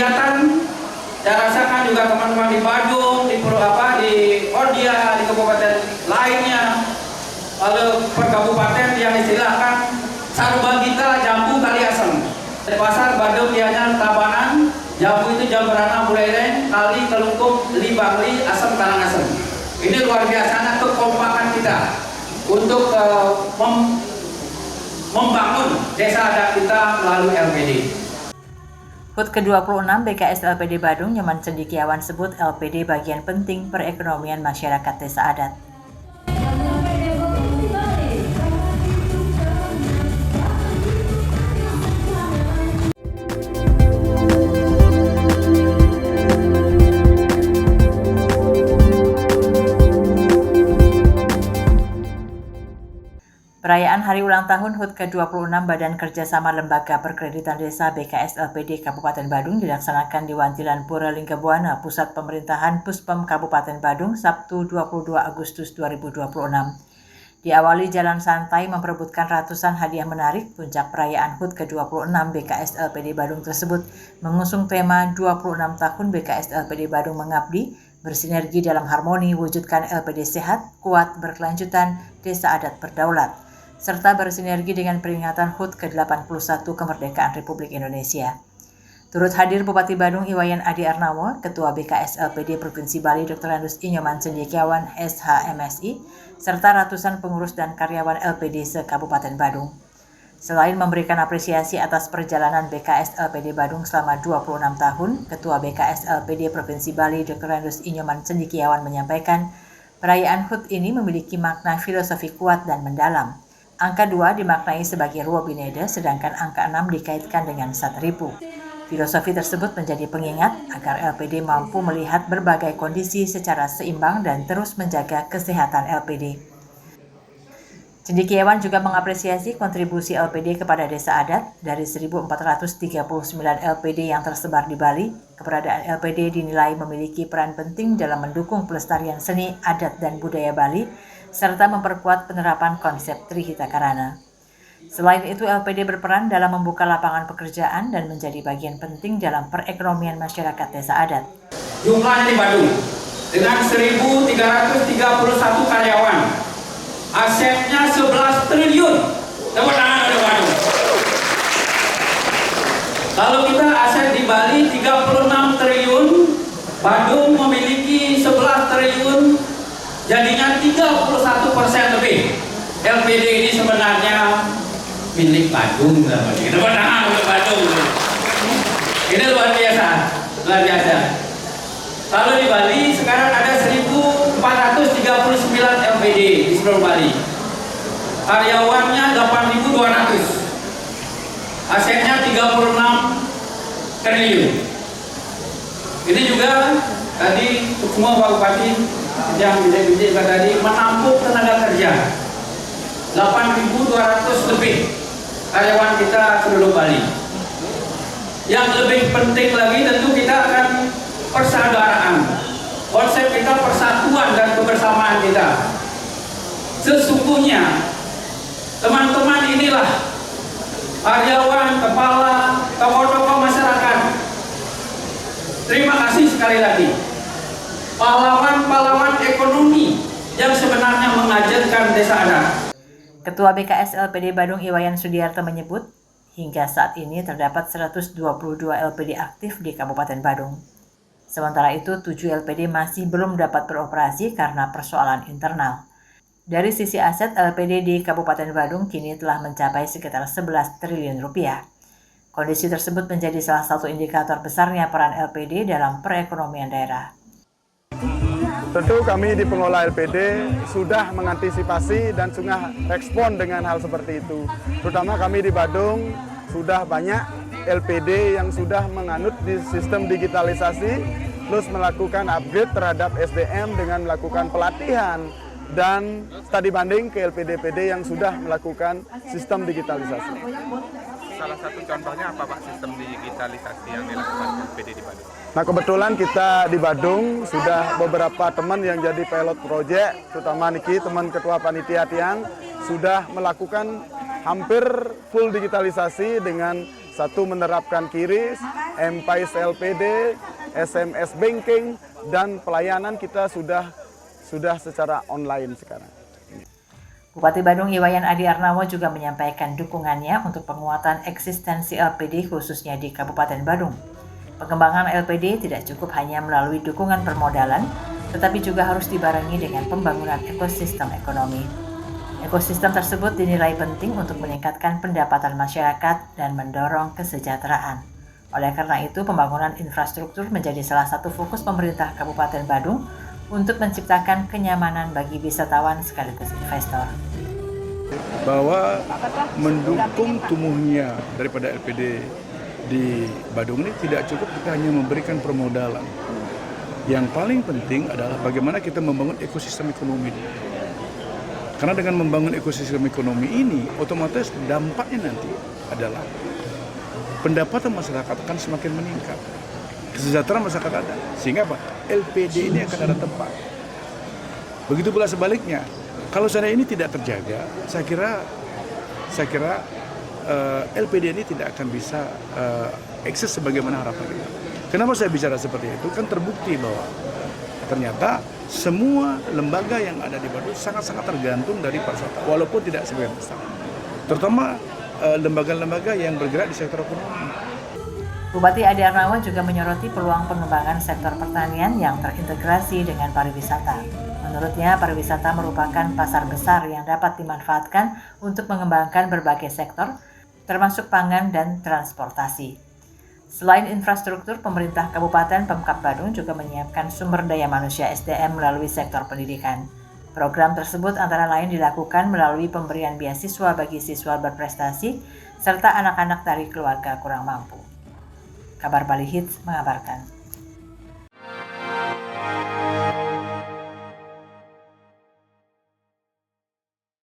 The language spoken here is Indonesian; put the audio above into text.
kegiatan saya rasakan juga teman-teman di Badung, di Odia, di kabupaten lainnya, lalu per kabupaten yang istilahkan Sarubagita, Jambu, Kaliasem. Di pasar Badung dianya Tabanan, Jambu itu Jamberana, Buleleng, Kali, Telungkup, Libangli, Asem, Karangasem. Ini luar biasa kekompakan kita untuk membangun desa adat kita melalui LPD. HUT ke-26 BKS LPD Badung Nyoman Cendikiawan sebut LPD bagian penting perekonomian masyarakat desa adat. Perayaan Hari Ulang Tahun HUT ke-26 Badan Kerjasama Lembaga Perkreditan Desa BKS LPD Kabupaten Badung dilaksanakan di Wantilan Pura Linggabuana, Pusat Pemerintahan Puspem Kabupaten Badung, Sabtu 22 Agustus 2026. Diawali jalan santai memperebutkan ratusan hadiah menarik, puncak perayaan HUT ke-26 BKS LPD Badung tersebut mengusung tema 26 tahun BKS LPD Badung mengabdi, bersinergi dalam harmoni, wujudkan LPD sehat, kuat, berkelanjutan, desa adat berdaulat, serta bersinergi dengan peringatan HUT ke-81 Kemerdekaan Republik Indonesia. Turut hadir Bupati Badung Iwayan Adi Arnawo, Ketua BKS LPD Provinsi Bali Dr. Andus Nyoman Cendikiawan SHMSI, serta ratusan pengurus dan karyawan LPD se-Kabupaten Badung. Selain memberikan apresiasi atas perjalanan BKS LPD Badung selama 26 tahun, Ketua BKS LPD Provinsi Bali Dr. Andus Nyoman Cendikiawan menyampaikan, perayaan HUT ini memiliki makna filosofi kuat dan mendalam. Angka 2 dimaknai sebagai ruwa bineda, sedangkan angka 6 dikaitkan dengan satripu. Filosofi tersebut menjadi pengingat agar LPD mampu melihat berbagai kondisi secara seimbang dan terus menjaga kesehatan LPD. Cendikiawan juga mengapresiasi kontribusi LPD kepada desa adat. Dari 1.439 LPD yang tersebar di Bali, keberadaan LPD dinilai memiliki peran penting dalam mendukung pelestarian seni, adat, dan budaya Bali, serta memperkuat penerapan konsep Trihita Karana. Selain itu, LPD berperan dalam membuka lapangan pekerjaan dan menjadi bagian penting dalam perekonomian masyarakat desa adat. Jumlahnya di Badung dengan 1.331 karyawan, asetnya 11 triliun. Tepuk tangan untuk Badung. Kalau kita aset di Bali 36 triliun, Badung memiliki 11 triliun, jadinya 31% lebih. LPD ini sebenarnya milik Badung. Tepuk tangan untuk Badung. Ini luar biasa, luar biasa. Kalau di Bali sekarang ada 1.439 LPD di seluruh Bali. Karyawannya 8.200. Asetnya 36 triliun. Ini juga tadi semua Pak Bupati yang bicara tadi menampung tenaga kerja 8.200 lebih karyawan kita seluruh Bali. Yang lebih penting lagi tentu kita akan persaudaraan. Konsep kita persatuan dan kebersamaan kita. Sesungguhnya teman-teman inilah karyawan, kepala, tokoh-tokoh masyarakat. Terima kasih sekali lagi. Pahlawan-pahlawan ekonomi yang sebenarnya mengajarkan desa adat. Ketua BKS LPD Badung Iwayan Sudiarto menyebut, hingga saat ini terdapat 122 LPD aktif di Kabupaten Badung. Sementara itu, 7 LPD masih belum dapat beroperasi karena persoalan internal. Dari sisi aset, LPD di Kabupaten Badung kini telah mencapai sekitar 11 triliun rupiah. Kondisi tersebut menjadi salah satu indikator besarnya peran LPD dalam perekonomian daerah. Tentu kami di pengelola LPD sudah mengantisipasi dan sudah respon dengan hal seperti itu. Terutama kami di Badung sudah banyak LPD yang sudah menganut di sistem digitalisasi, terus melakukan upgrade terhadap SDM dengan melakukan pelatihan dan studi banding ke LPD-LPD yang sudah melakukan sistem digitalisasi. Salah satu contohnya apa Pak sistem digitalisasi yang dilakukan LPD di Badung? Nah kebetulan kita di Badung sudah beberapa teman yang jadi pilot project, terutama Niki, teman ketua panitia Tiang, sudah melakukan hampir full digitalisasi dengan Satu menerapkan QRIS, MPAIS LPD, SMS banking, dan pelayanan kita sudah secara online sekarang. Bupati Badung Iwayan Adi Arnawo juga menyampaikan dukungannya untuk penguatan eksistensi LPD khususnya di Kabupaten Badung. Pengembangan LPD tidak cukup hanya melalui dukungan permodalan, tetapi juga harus dibarengi dengan pembangunan ekosistem ekonomi. Ekosistem tersebut dinilai penting untuk meningkatkan pendapatan masyarakat dan mendorong kesejahteraan. Oleh karena itu, pembangunan infrastruktur menjadi salah satu fokus pemerintah Kabupaten Badung untuk menciptakan kenyamanan bagi wisatawan sekaligus investor. Bahwa mendukung tumbuhnya daripada LPD di Badung ini tidak cukup kita hanya memberikan permodalan. Yang paling penting adalah bagaimana kita membangun ekosistem ekonomi. Karena dengan membangun ekosistem ekonomi ini, otomatis dampaknya nanti adalah pendapatan masyarakat akan semakin meningkat. Kesejahteraan masyarakat ada, sehingga apa? LPD ini akan ada tempat. Begitu pula sebaliknya, kalau sana ini tidak terjaga, saya kira LPD ini tidak akan bisa eksis sebagaimana harapan kita. Kenapa saya bicara seperti itu? Kan terbukti bahwa ternyata semua lembaga yang ada di Badung sangat-sangat tergantung dari pariwisata, walaupun tidak sebagian besar. Terutama lembaga-lembaga yang bergerak di sektor ekonomi. Bupati Adi Arnawo juga menyoroti peluang pengembangan sektor pertanian yang terintegrasi dengan pariwisata. Menurutnya, pariwisata merupakan pasar besar yang dapat dimanfaatkan untuk mengembangkan berbagai sektor, termasuk pangan dan transportasi. Selain infrastruktur, pemerintah Kabupaten Pemkab Badung juga menyiapkan sumber daya manusia SDM melalui sektor pendidikan. Program tersebut antara lain dilakukan melalui pemberian beasiswa bagi siswa berprestasi serta anak-anak dari keluarga kurang mampu. Kabar Bali Hits mengabarkan.